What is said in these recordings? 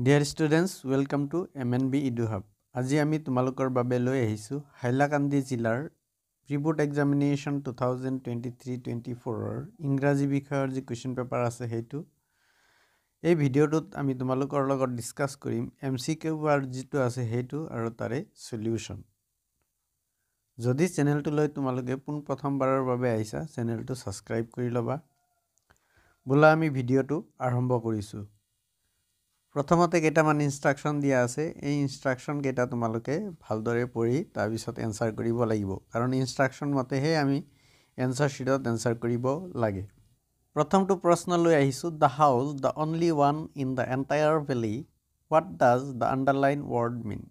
Dear students, welcome to MNB Edu Hub. আজি আমি তোমালোকৰ বাবে লৈ আহিছো হাইলাকান্দি জিলাৰ প্ৰি-বোৰ্ড এক্সামিনেশ্যন 2023-24 ৰ ইংৰাজী বিষয়ৰ যি কোৱেশ্চন পেপাৰ আছে হেতু এই ভিডিঅটোত আমি তোমালোকৰ লগত ডিসকাস কৰিম MCQ ৰ যিটো আছে হেতু আৰু তাৰে সলিউশন যদি চেনেলটো লৈ তোমালোকে পোন প্ৰথমবাৰৰ বাবে আহিছা চেনেলটো সাবস্ক্ৰাইব কৰি লবা বলা আমি ভিডিঅটো আৰম্ভ কৰিছো প্ৰথমতে কেইটামান ইনস্ট্ৰাকশন দিয়া আছে এই ইনস্ট্ৰাকশন কেইটা তোমালোকে ভালদৰে পঢ়ি তাৰ পিছত এনসাৰ কৰিব লাগিব কাৰণ ইনস্ট্ৰাকশন মতেহে আমি এনসাৰ শিটত এনসাৰ কৰিব লাগে প্ৰথমটো প্ৰশ্ন লৈ আহিছো the house the only one in the entire valley what does the underline word mean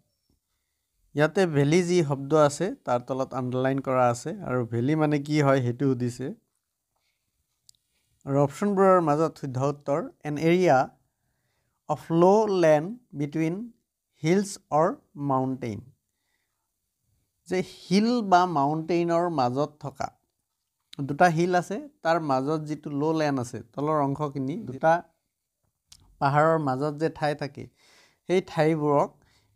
ইয়াতে ভেলি যি শব্দ আছে তাৰ তলত আন্ডাৰলাইন কৰা আছে আৰু ভেলি মানে কি হয় হেতু দিছে আৰু অপচনবোৰৰ মাজত শুদ্ধ উত্তৰ an area of low land between hills or mountain যে হিল বা মাউন্টেইনৰ মাজত থকা দুটা হিল আছে তাৰ মাজত যেটো লো ল্যান্ড আছে তলৰ অংশখিনি দুটা পাহাৰৰ মাজত যে ঠাই থাকে সেই ঠাইবোৰক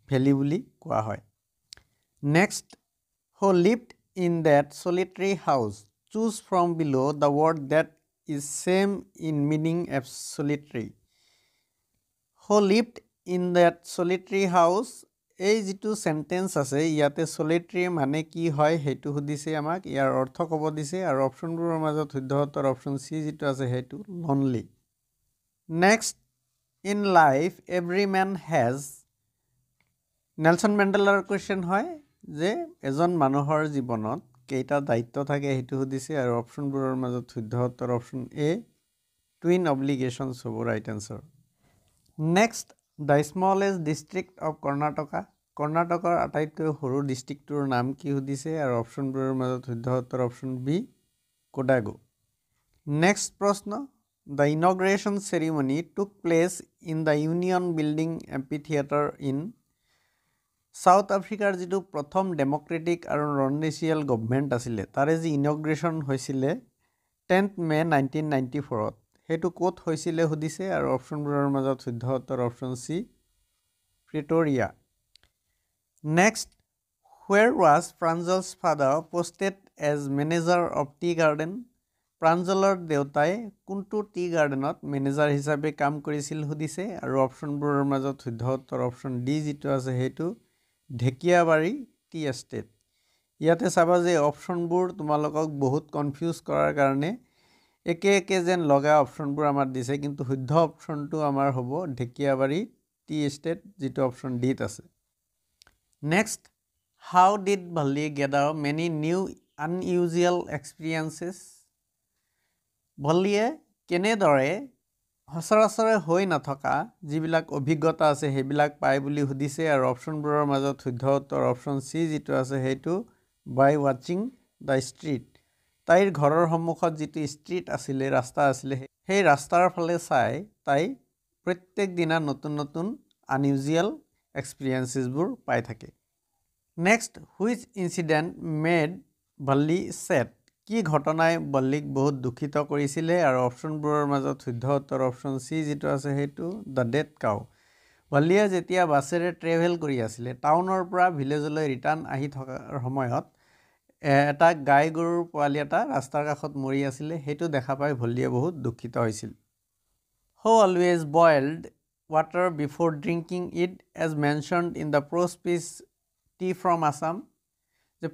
ভেলি বুলি কোৱা হয় next who lived in that solitary house choose from below the word that is same in meaning as solitary who lived in that solitary house এই যেটো সেন্টেন্স আছে ইয়াতে solitary মানে কি হয় হেতু হুদিছে আমাক ইয়াৰ অৰ্থ কব দিছে আৰু অপচনবোৰৰ মাজত শুদ্ধ উত্তৰ অপচন সি যেটো আছে হেতু lonely next in life every man has Nelson মেন্ডেলাৰ কোৱেশ্চন হয় যে এজন মানুহৰ জীৱনত কেইটা দায়িত্ব থাকে হেতু হুদিছে আৰু অপচনবোৰৰ মাজত শুদ্ধ উত্তৰ অপচন এ twin obligations হ'ব right answer Next, the smallest district of Karnataka. Karnatakaৰ আটাইতকৈ সৰু ডিস্ট্ৰিক্টৰ নাম কি হুদিছে আৰু অপচনবোৰৰ মাজত শুদ্ধ উত্তৰ অপচন বি কোডাগো Next প্ৰশ্ন The inauguration ceremony took place in the Union Building Amphitheater in South Africa যেটো প্ৰথম ডেমক্ৰেটিক আৰু নন-ৰেচিয়েল গভৰ্নমেন্ট আছিল তাৰে যি ইনগ্ৰেশন হৈছিল 10th May 1994 ত হেতু কোট হৈছিলে হুদিছে আৰু অপচনবোৰৰ মাজত শুদ্ধ উত্তৰ option C Pretoria next where was Pranjal's father posted as manager of tea garden প্ৰাঞ্জলৰ দেউতাই কোনটো টি গাৰ্ডেনত মেনেজাৰ হিচাপে কাম কৰিছিল হুদিছে আৰু অপচনবোৰৰ মাজত শুদ্ধ উত্তৰ অপচন ডি যেটো আছে হেতু ঢেকিয়াবাৰী টি এষ্টেট ইয়াতে চাবা যে অপচনবোৰ তোমালোকক বহুত কনফিউজ কৰাৰ কাৰণে একে একে যেন লগা অপচনবোৰ আমাৰ দিছে কিন্তু শুদ্ধ অপচনটো আমাৰ হ'ব ঢেকিয়াবাৰী টি এষ্টেট যেটো অপচন ডি ত আছে next how did Bali gather many new unusual experiences Baliয়ে কেনেদৰে হসৰাসৰে হৈ নথকা যিবিলাক অভিজ্ঞতা আছে হেবিলাক পাই বুলি হুদিছে আৰু অপচনবোৰৰ মাজত শুদ্ধ উত্তৰ অপচন সি যেটো আছে হেতু by watching the street তাইৰ ঘৰৰ সন্মুখত যেটো ষ্ট্ৰীট আছিল ৰাস্তা আছিল সেই ৰাস্তাৰ ফালে চাই তাই প্ৰত্যেক দিনা নতুন নতুন unusual experiences বোৰ পাই থাকে next which incident made Bali sad কি ঘটনাই বল্লিক বহুত দুখিত কৰিছিল আৰু অপচনবোৰৰ মাজত শুদ্ধ উত্তৰ অপচন সি যেটো আছে হেতু the dead cow বল্লিয়া যেতিয়া বাছেৰে ট্ৰেভেল কৰি আছিল টাউনৰ পৰা ভিলেজলৈ ৰিটাৰ্ণ আহি থকাৰ সময়ত এটা গাই গৰুৰ পোৱালি এটা ৰাস্তাৰ কাষত মৰি আছিল হেতু দেখা পাই ভল্লিয়া বহুত দুখিত হৈছিল who always boiled water before drinking it as mentioned in the prose piece tea from Assam যে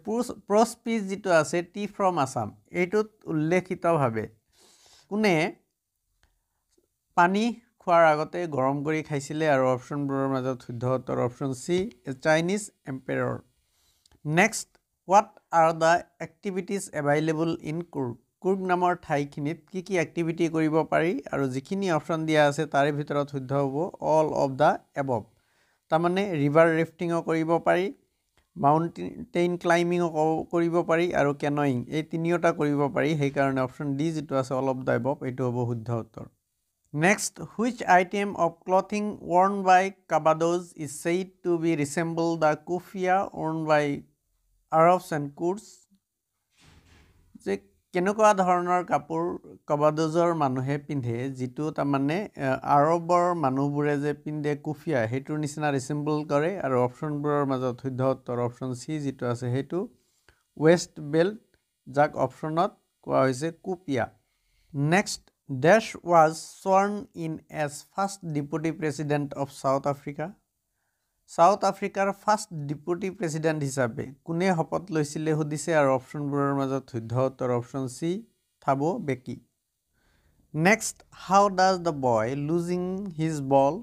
prose piece যেটো আছে tea from Assam এইটোত উল্লেখিতভাৱে কোনে পানী খোৱাৰ আগতে গৰম কৰি খাইছিল আৰু অপচনবোৰৰ মাজত শুদ্ধ উত্তৰ option C Chinese empire next what are the activities available in Kurg Kurg নামৰ ঠাইখিনিত কি এক্টিভিটি কৰিব পাৰি আৰু যিখিনি অপচন দিয়া আছে তাৰে ভিতৰত শুদ্ধ হ'ব all of the above তাৰমানে ৰিভাৰ ৰেফটিংও কৰিব পাৰি মাউন্টেইন ক্লাইম্বিংও কৰিব পাৰি আৰু কেনোইং এই তিনিওটা কৰিব পাৰি সেই কাৰণে অপচন ডি যেটো আছে all of the above এটো হ'ব শুদ্ধ উত্তৰ next which item of clothing worn by Kabados is said to be resemble the kufia worn by Arabs and Kurds যে কেনেকুৱা ধৰণৰ কাপোৰ কবাদজৰ মানুহে পিন্ধে যিটো তাৰমানে আৰবৰ মানুহবোৰে যে পিন্ধে কুফিয়া সেইটোৰ নিচিনা ৰিচেম্বল কৰে আৰু অপশ্যনবোৰৰ মাজত শুদ্ধ উত্তৰ অপশ্যন চি যিটো আছে সেইটো ৱেষ্ট বেল্ট যাক অপশ্যনত কোৱা হৈছে কুপিয়া next dash was sworn in as first deputy president of South Africa South আফ্ৰিকাৰ ফাৰ্ষ্ট ডেপুটি প্ৰেছিডেণ্ট হিচাপে কোনে শপত লৈছিলে সুধিছে আৰু অপশ্যনবোৰৰ মাজত শুদ্ধ উত্তৰ অপশ্যন চি থাবো বেকি next how does the boy losing his ball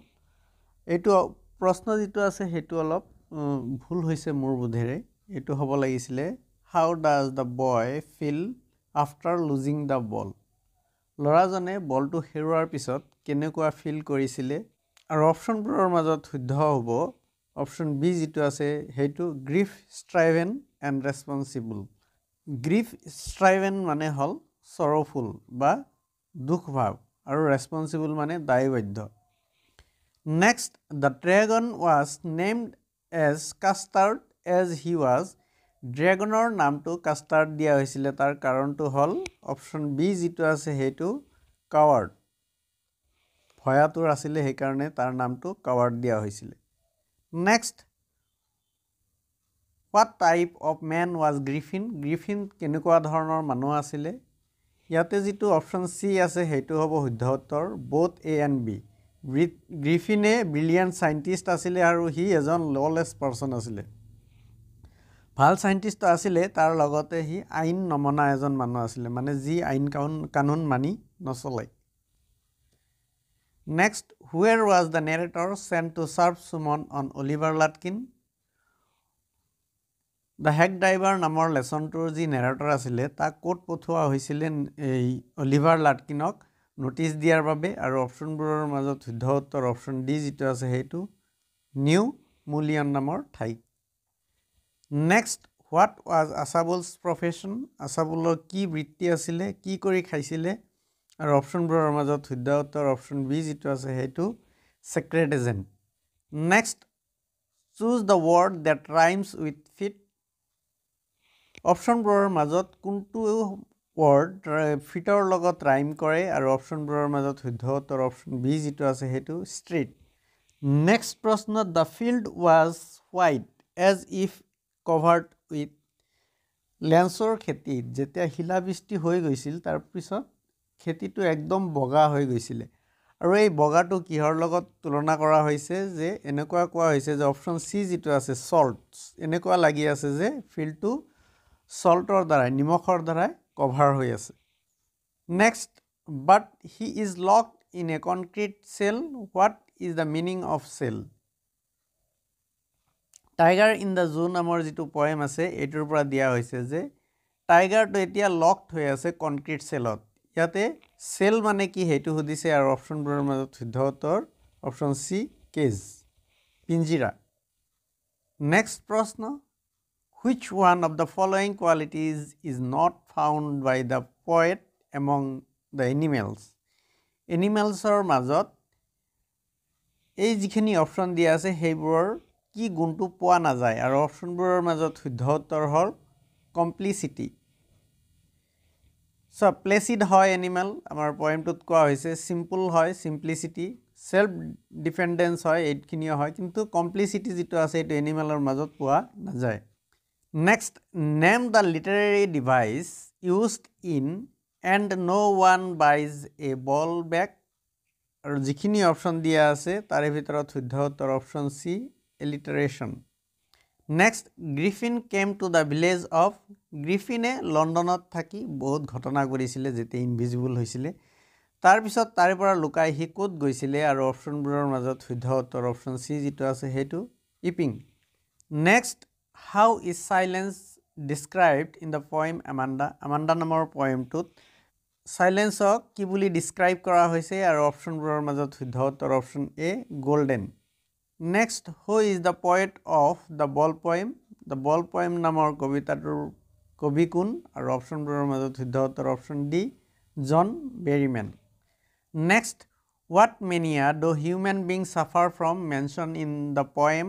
এইটো প্ৰশ্ন যিটো আছে সেইটো অলপ ভুল হৈছে মোৰ বোধেৰে এইটো হ'ব লাগিছিলে how does the boy feel after losing the ball ল'ৰাজনে বলটো হেৰুৱাৰ পিছত কেনেকুৱা ফিল কৰিছিলে আৰু অপশ্যনবোৰৰ মাজত শুদ্ধ হ'ব অপশ্যন বি যিটো আছে সেইটো গ্ৰীফ ষ্ট্ৰাইভেন এণ্ড ৰেছপনচিবল গ্ৰীফ ষ্ট্ৰাইভেন মানে হ'ল চৰফুল বা দুখ ভাৱ আৰু ৰেছপনচিবল মানে দায়বদ্ধ next the dragon was named as custard as he was ড্ৰেগনৰ নামটো কাষ্টাৰ্ড দিয়া হৈছিলে তাৰ কাৰণটো হ'ল অপশ্যন বি যিটো আছে সেইটো কাৱাৰ্ড ভয়াতুৰ আছিলে সেইকাৰণে তাৰ নামটো কাৱাৰ্ড দিয়া হৈছিলে next what type of man was Griffin Griffin কেনেকুৱা ধৰণৰ মানুহ আছিলে ইয়াতে যিটো অপশ্যন চি আছে সেইটো হ'ব শুদ্ধ উত্তৰ বোথ এ এণ্ড বি গ্ৰিফিনে ব্ৰিলিয়েণ্ট চাইণ্টিষ্ট আছিলে আৰু সি এজন ললেছ পাৰ্চন আছিলে ভাল চাইণ্টিষ্ট আছিলে তাৰ লগতে সি আইন নমনা এজন মানুহ আছিলে মানে যি আইন কানুন মানি নচলে next where was the narrator sent to serve summons on Oliver Lutkin the hack driver নামৰ লেচনটোৰ যি নেৰেটৰ আছিলে তাক ক'ত পঠোৱা হৈছিলে এই অলিভাৰ লাটকিনক নোটিছ দিয়াৰ বাবে আৰু অপশ্যনবোৰৰ মাজত শুদ্ধ উত্তৰ অপশ্যন ডি যিটো আছে সেইটো নিউ মুলিয়ন নামৰ ঠাই নেক্সট হোৱাট ৱাজ আছাবুলছ প্ৰফেশ্যন আছাবুলৰ কি বৃত্তি আছিলে কি কৰি খাইছিলে আৰু অপশ্যনবোৰৰ মাজত শুদ্ধ উত্তৰ অপশ্যন বি যিটো আছে সেইটো secret agent next choose the word that rhymes with feet অপশ্যনবোৰৰ মাজত কোনটো ৱৰ্ড ফিটৰ লগত ৰাইম কৰে আৰু অপশ্যনবোৰৰ মাজত শুদ্ধ উত্তৰ অপশ্যন বি যিটো আছে সেইটো ষ্ট্ৰীট নেক্সট প্ৰশ্ন the field was white as if covered with লেন্সৰ খেতিত যেতিয়া শিলাবৃষ্টি হৈ গৈছিল তাৰপিছত খেতিটো একদম বগা হৈ গৈছিলে আৰু এই বগাটো কিহৰ লগত তুলনা কৰা হৈছে যে এনেকুৱা কোৱা হৈছে যে অপশ্যন চি যিটো আছে চল্ট এনেকুৱা লাগি আছে যে ফিল্ডটো চল্টৰ দ্বাৰাই নিমখৰ দ্বাৰাই কভাৰ হৈ আছে next but he is locked in a concrete cell what is the meaning of cell tiger in the zoo নামৰ যিটো পয়েম আছে এইটোৰ পৰা দিয়া হৈছে যে টাইগাৰটো এতিয়া লকড হৈ আছে কনক্ৰিট চেলত ইয়াতে চেল মানে কি সেইটো সুধিছে আৰু অপশ্যনবোৰৰ মাজত শুদ্ধ উত্তৰ অপশ্যন চি কেজ পিঞ্জিৰা নেক্সট প্ৰশ্ন which one of the following qualities is not found by the poet among the এনিমেলছৰ মাজত এই যিখিনি অপশ্যন দিয়া আছে সেইবোৰৰ কি গুণটো পোৱা নাযায় আৰু অপশ্যনবোৰৰ মাজত শুদ্ধ উত্তৰ হ'ল কমপ্লিচিটি প্লেচিড হয় এনিমেল আমাৰ পয়েমটোত কোৱা হৈছে চিম্পল হয় চিম্প্লিচিটি সেল্ফ ডিপেণ্ডেন্স হয় এইখিনিও হয় কিন্তু কমপ্লিচিটি যিটো আছে এইটো এনিমেলৰ মাজত পোৱা নাযায় next name the literary device used in and no' one buys a ball bag আৰু যিখিনি অপশ্যন দিয়া আছে তাৰে ভিতৰত শুদ্ধ উত্তৰ option C alliteration next Griffin came to the village of গ্ৰিফিনে লণ্ডনত থাকি বহুত ঘটনা কৰিছিলে যেতিয়া ইনভিজিবল হৈছিলে তাৰপিছত তাৰে পৰা লুকাই সি ক'ত গৈছিলে আৰু অপশ্যনবোৰৰ মাজত শুদ্ধ উত্তৰ অপশ্যন চি যিটো আছে সেইটো Iping next how is silence described in the poem Amanda নামৰ পয়েমটোত চাইলেন্সক কি বুলি ডিছক্ৰাইব কৰা হৈছে আৰু অপশ্যনবোৰৰ মাজত শুদ্ধ উত্তৰ option A golden next who is the poet of the ball poem নামৰ কবিতাটোৰ কবি কোন আৰু অপশ্যনবোৰৰ মাজত শুদ্ধ উত্তৰ option D John Berryman next what mania do human being suffer from mention in the poem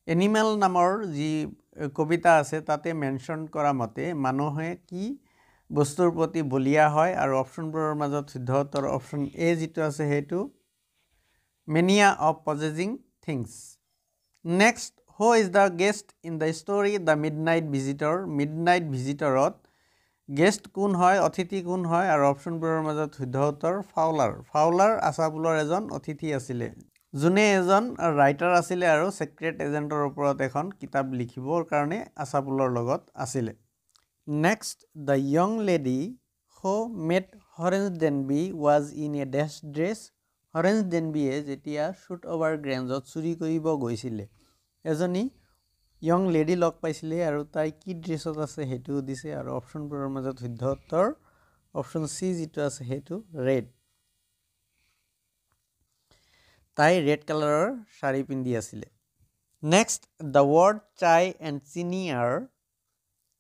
animal নামৰ যি কবিতা আছে তাতে মেনশ্যন কৰা মতে মানুহে কি বস্তুৰ প্ৰতি বলিয়া হয় আৰু অপশ্যনবোৰৰ মাজত শুদ্ধ উত্তৰ অপশ্যন এ যিটো আছে সেইটো mania of possessing things next who is the guest in the story the midnight visitor midnight ভিজিটৰত গেষ্ট কোন হয় অতিথি কোন হয় আৰু অপশ্যনবোৰৰ মাজত শুদ্ধ উত্তৰ ফাউলাৰ ফাউলাৰ আছাপুলৰ এজন অতিথি আছিলে যোনে এজন ৰাইটাৰ আছিলে আৰু ছেক্ৰেট এজেণ্টৰ ওপৰত এখন কিতাপ লিখিবৰ কাৰণে আছাপুলৰ লগত আছিলে next the young lady who met Horace Danby was in a dash dress Horace ডেনবিয়ে যেতিয়া শ্বুট অভাৰ গ্ৰেঞ্জত চুৰি কৰিব গৈছিলে এজনী য়ং লেডি লগ পাইছিলে আৰু তাই কি ড্ৰেছত আছে সেইটোও দিছে আৰু অপশ্যনবোৰৰ মাজত শুদ্ধ উত্তৰ অপশ্যন চি যিটো আছে সেইটো ৰেড তাই ৰেড কালাৰৰ শাৰী পিন্ধি আছিলে নেক্সট দ্য ৱৰ্ড চাই এণ্ড চিনি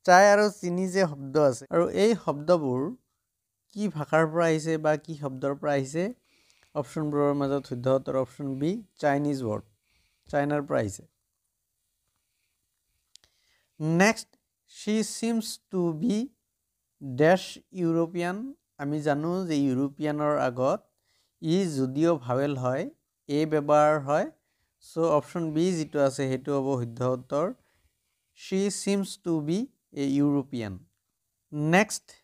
চাই আৰু চিনি যে শব্দ আছে আৰু এই শব্দবোৰ কি ভাষাৰ পৰা আহিছে বা কি শব্দৰ পৰা আহিছে অপশ্যনবোৰৰ মাজত শুদ্ধ উত্তৰ অপশ্যন বি চাইনিজ ৱৰ্ড চাইনাৰ পৰা আহিছে next she seems to be dash European আমি জানো যে ইউৰোপিয়ানৰ আগত ই যদিও ভাৱেল হয় এ ব্যৱহাৰ হয় চ' অপশ্যন বি যিটো আছে সেইটো হ'ব শুদ্ধ উত্তৰ she seems to be a European next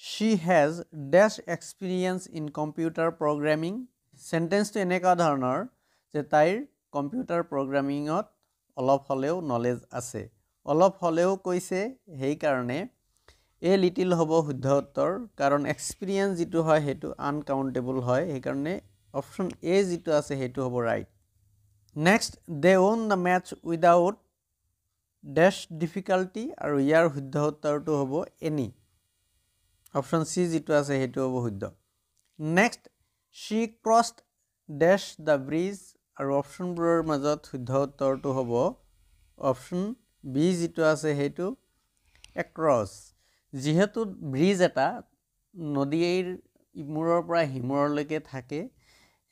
she has dash experience in computer programming চেণ্টেন্সটো এনেকুৱা ধৰণৰ যে তাইৰ কম্পিউটাৰ প্ৰগ্ৰামিঙত অলপ হ'লেও নলেজ আছে অলপ হ'লেও কৈছে সেইকাৰণে এ লিটিল হ'ব শুদ্ধ উত্তৰ কাৰণ এক্সপিৰিয়েঞ্চ যিটো হয় সেইটো আনকাউণ্টেবল হয় সেইকাৰণে অপশ্যন এ যিটো আছে সেইটো হ'ব right next they won the match without dash difficulty আৰু ইয়াৰ শুদ্ধ উত্তৰটো হ'ব এনি অপশ্যন চি যিটো আছে সেইটো হ'ব শুদ্ধ next she crossed dash the bridge আৰু অপশ্যনবোৰৰ মাজত শুদ্ধ উত্তৰটো হ'ব অপশ্যন বি যিটো আছে সেইটো এক্ৰছ যিহেতু ব্ৰিজ এটা নদীৰ ইমূৰৰ পৰা সিমূৰলৈকে থাকে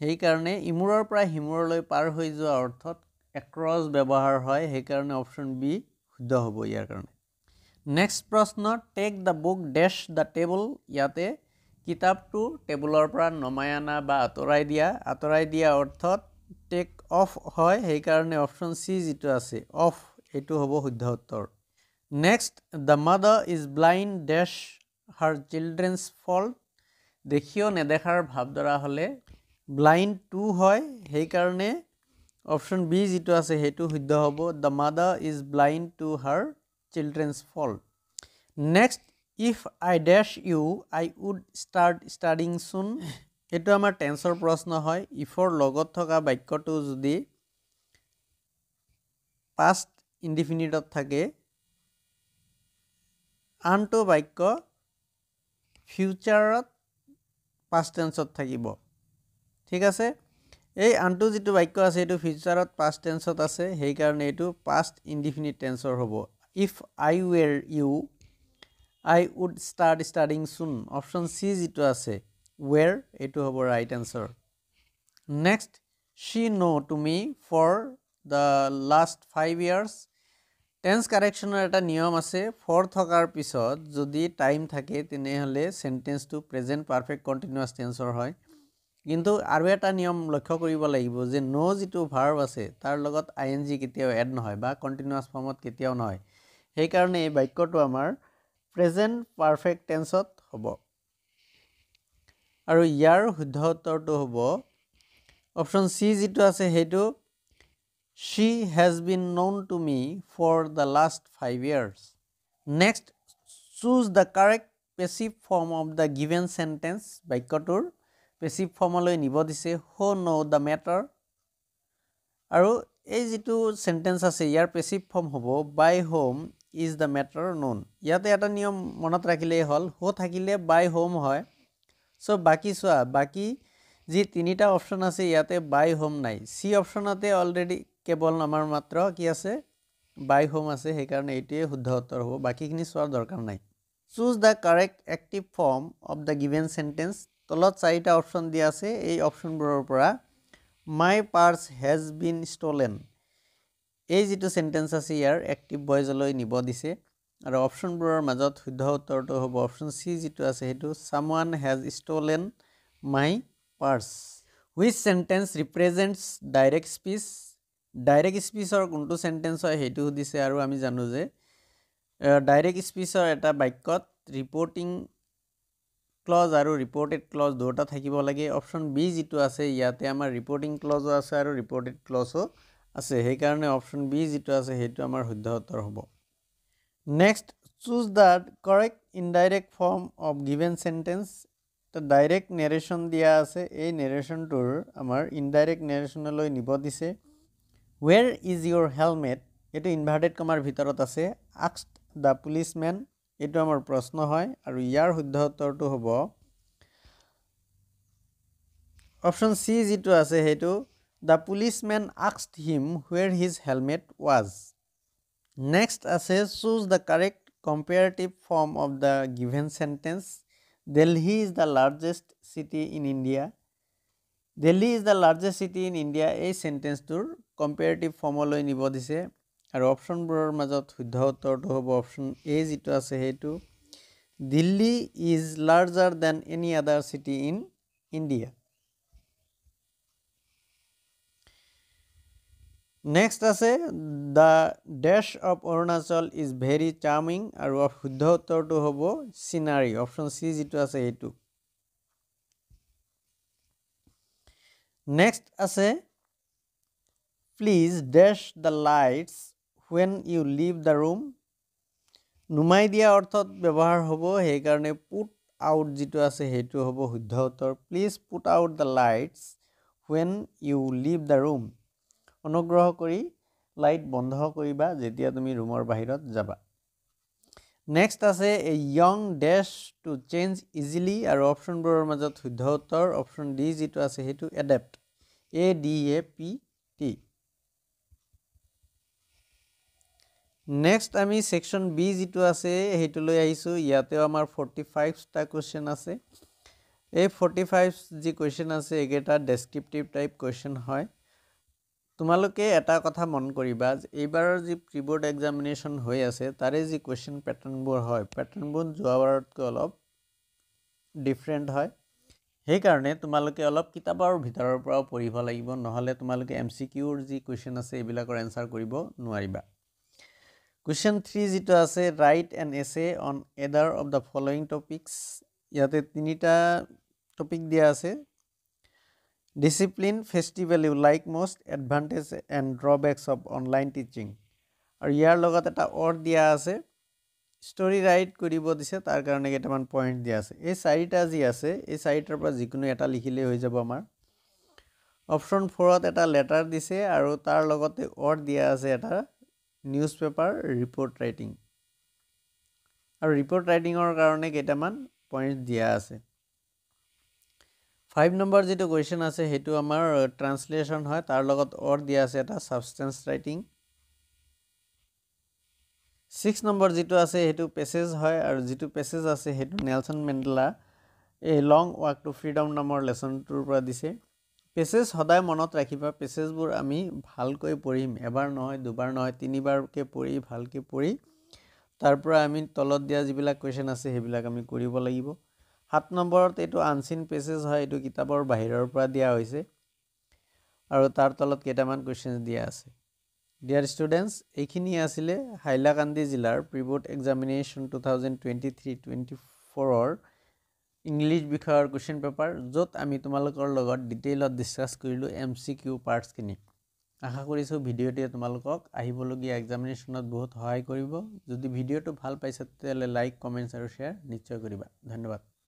সেইকাৰণে ইমূৰৰ পৰা সিমূৰলৈ পাৰ হৈ যোৱা অৰ্থত এক্ৰছ ব্যৱহাৰ হয় সেইকাৰণে অপশ্যন বি শুদ্ধ হ'ব ইয়াৰ কাৰণে নেক্সট প্ৰশ্ন take the book dash the table ইয়াতে কিতাপটো টেবুলৰ পৰা নমাই অনা বা আঁতৰাই দিয়া অৰ্থত টেক অফ হয় সেইকাৰণে অপশ্যন চি যিটো আছে অফ এইটো হ'ব শুদ্ধ উত্তৰ next the mother is blind dash her children's fault দেখিও নেদেখাৰ ভাৱধৰা হ'লে ব্লাইণ্ড টু হয় সেইকাৰণে অপশ্যন বি যিটো আছে সেইটো শুদ্ধ হ'ব the mother is blind to her children's fault next if I dash you I would start studying soon এইটো আমাৰ টেন্সৰ প্ৰশ্ন হয় ইফৰ লগত থকা বাক্যটো যদি পাষ্ট ইনডিফিনিটত থাকে আনটো বাক্য ফিউচাৰত পাষ্ট টেন্সত থাকিব ঠিক আছে এই আনটো যিটো বাক্য আছে এইটো ফিউচাৰত পাষ্ট টেন্সত আছে সেইকাৰণে এইটো পাষ্ট ইনডিফিনিট টেন্সৰ হ'ব if I were you I would start studying soon option C যিটো আছে ৱেৰ এইটো হ'ব right answer next she know to me for the last 5 years tense কাৰেকশ্যনৰ এটা নিয়ম আছে ফৰ থকাৰ পিছত যদি টাইম থাকে তেনেহ'লে চেণ্টেন্সটো প্ৰেজেণ্ট পাৰফেক্ট কণ্টিনিউৱাছ টেন্সৰ হয় কিন্তু আৰু এটা নিয়ম লক্ষ্য কৰিব লাগিব যে নো যিটো ভাৰ্ব আছে তাৰ লগত আই এন জি কেতিয়াও এড নহয় বা কণ্টিনিউৱাছ ফৰ্মত কেতিয়াও নহয় সেইকাৰণে এই বাক্যটো আমাৰ প্ৰেজেণ্ট পাৰফেক্ট টেন্সত হ'ব আৰু ইয়াৰ শুদ্ধ উত্তৰটো হ'ব অপশ্যন চি যিটো আছে সেইটো she has been known to me for the last 5 years next choose the correct passive form of the given sentence বাক্যটোৰ passive ফৰ্মলৈ নিব দিছে who know the matter আৰু এই যিটো সেন্টেন্স আছে ইয়াৰ passive form হ'ব by whom is the matter known ইয়াতে এটা নিয়ম মনত ৰাখিলেই হ'ল who থাকিলে by whom হয় সো বাকি যি তিনিটা অপশ্যন আছে ইয়াতে by whom নাই সি অপশ্যনতে অলৰেডি কেৱল আমাৰ মাত্ৰ কি আছে by whom আছে সেইকাৰণে এইটোৱে শুদ্ধ উত্তৰ হ'ব বাকিখিনি চোৱাৰ দৰকাৰ নাই choose the correct active form of the given sentence তলত চাৰিটা অপশ্যন দিয়া আছে এই অপশ্যনবোৰৰ পৰা মাই পাৰ্চ হেজ বিন ষ্টলেন এই যিটো সেন্টেন্স আছে ইয়াৰ এক্টিভ ভইচলৈ নিব দিছে আৰু অপশ্যনবোৰৰ মাজত শুদ্ধ উত্তৰটো হ'ব অপশ্যন চি যিটো আছে সেইটো someone has stolen my purse. Which sentence represents direct speech? Direct স্পীচৰ কোনটো সেন্টেন্স হয় সেইটো দিছে আৰু আমি জানো যে ডাইৰেক্ট স্পীচৰ এটা বাক্যত ৰিপোৰ্টিং ক্লজ আৰু ৰিপোৰ্টেড ক্লজ দুটা থাকিব লাগে অপশ্যন বি যিটো আছে ইয়াতে আমাৰ ৰিপোৰ্টিং ক্লজো আছে আৰু ৰিপোৰ্টেড ক্লজো আছে সেই কাৰণে অপশ্যন বি যিটো আছে সেইটো আমাৰ শুদ্ধ উত্তৰ হ'ব next choose the correct indirect form of given sentence তো ডাইৰেক্ট নেৰেশ্যন দিয়া আছে এই নেৰেশ্যনটোৰ আমাৰ ইনডাইৰেক্ট নেৰেশ্যনলৈ নিব দিছে where is your helmet এটো ইনভাৰ্টেড কমাৰ ভিতৰত আছে asked the policeman এটো আমাৰ প্ৰশ্ন হয় আৰু ইয়াৰ শুদ্ধ উত্তৰটো হ'ব অপশ্যন সি যিটো আছে হেতু the policeman asked him where his helmet was next আছে choose the correct comparative form of the given sentence Delhi is the largest city in India Delhi is the largest city in India এই সেন্টেন্সটোৰ comparative ফৰ্মলৈ নিব দিছে আৰু অপশ্যনবোৰৰ মাজত শুদ্ধ উত্তৰটো হ'ব অপশ্যন এ যিটো আছে হেতু Delhi is larger than any other city in India Next আছে the dash of Arunachal is very charming আৰু শুদ্ধ উত্তৰটো হ'ব scenery অপশ্যন সি যিটো আছে হেতু Next আছে please dash the lights when you leave the room নুমাই দিয়া অৰ্থত ব্যৱহাৰ হ'ব সেই কাৰণে put out যিটো আছে হেতু হ'ব শুদ্ধ উত্তৰ please put out the lights when you leave the room অনুগ্ৰহ কৰি লাইট বন্ধ কৰিবা যেতিয়া তুমি ৰুমৰ বাহিৰত যাবা নেক্সট আছে a young dash to change easily আৰু অপশ্যনবোৰৰ মাজত শুদ্ধ উত্তৰ অপশ্যন ডি যিটো আছে হেতু adapt a d a p t next আমি সেকশন বি যিটো আছে হেতু লৈ আহিছো ইয়াতেও আমাৰ 45 টা কোৱেশ্চন আছে এই 45 যি কোৱেশ্চন আছে একেটা ডেসক্ৰিপটিভ টাইপ কোৱেশ্চন হয় তোমালোকে এটা কথা মন কৰিবা এইবাৰৰ যি প্ৰিবোৰ্ড এক্সামিনেশন হৈ আছে তাৰে যি কোৱেশ্চন প্যাটাৰ্নবোৰ হয় প্যাটাৰ্নবোৰ যোৱাবাৰতকৈ অলপ ডিফাৰেন্ট হয় সেই কাৰণে তোমালোকে অলপ কিতাপৰ ভিতৰৰ পৰা পঢ়িব লাগিব নহলে তোমালোকে এমসিকিউৰ যি কোৱেশ্চন আছে এইবিলাকৰ আনসাৰ কৰিব নোৱাৰিবা Question 3 যিটো আছে write an essay on either of the following topics ইয়াতে তিনিটা টপিক দিয়া আছে discipline festival you like most advantage and drawbacks of online teaching আৰু ইয়াৰ লগত এটা অৰ দিয়া আছে story write কৰিব দিছে তাৰ কাৰণে কেইটামান পইণ্ট দিয়া আছে এই চাৰিটা যি আছে এই চাৰিটাৰ পৰা যিকোনো এটা লিখিলে হৈ যাব আমাৰ অপশ্যন 4ত এটা লেটাৰ দিছে আৰু তাৰ লগতে অৰ দিয়া আছে এটা newspaper report writing আৰু report writing ৰ কাৰণে কেইটামান পইণ্ট দিয়া আছে 5 নম্বৰ যেটো কোৱেশ্চন আছে হেতু আমাৰ ট্ৰান্সলেচন হয় তাৰ লগত অৰ দিয়া আছে এটা সাবস্টেন্স ৰাইটিং 6 নম্বৰ যেটো আছে হেতু পেছেজ হয় আৰু যেটো পেছেজ আছে হেতু Nelson Mandela a long walk to freedom নামৰ লেসনটোৰ পৰা দিছে পেছেজ সদায় মনত ৰাখিবা পেছেজবোৰ আমি ভালকৈ পঢ়িম এবাৰ নহয় দুবাৰ নহয় তিনিবাৰকে পঢ়ি ভালকৈ পঢ়ি তাৰ পৰা আমি তলত দিয়া যিবিলাক কোৱেশ্চন আছে হেবিলাক আমি কৰিব লাগিব 7 নম্বৰত এটো আনসিন পেছেজ হয় এটো কিতাপৰ বাহিৰৰ পৰা দিয়া হৈছে আৰু তাৰ তলত কেইটামান কোৱেশ্চন দিয়া আছে ডিয়াৰ ষ্টুডেন্টস এইখিনি আছিল হাইলাকান্দি জিলাৰ প্ৰিবোৰ্ড এক্সামিনেশন 2023-24 ৰ ইংলিশ বিষয়ৰ কোৱেশ্চন পেপাৰ যত আমি তোমালোকৰ লগত ডিটেইলত ডিসকাস কৰিলো এমসিকিউ পাৰ্টস কিনি আশা কৰিছো ভিডিওটিয়ে তোমালোকক আহিবলগীয়া এক্সামিনেশনত বহুত সহায় কৰিব যদি ভিডিওটো ভাল পাইছা তেতিয়ালে লাইক কমেন্টস আৰু শেয়াৰ নিশ্চয় কৰিবা ধন্যবাদ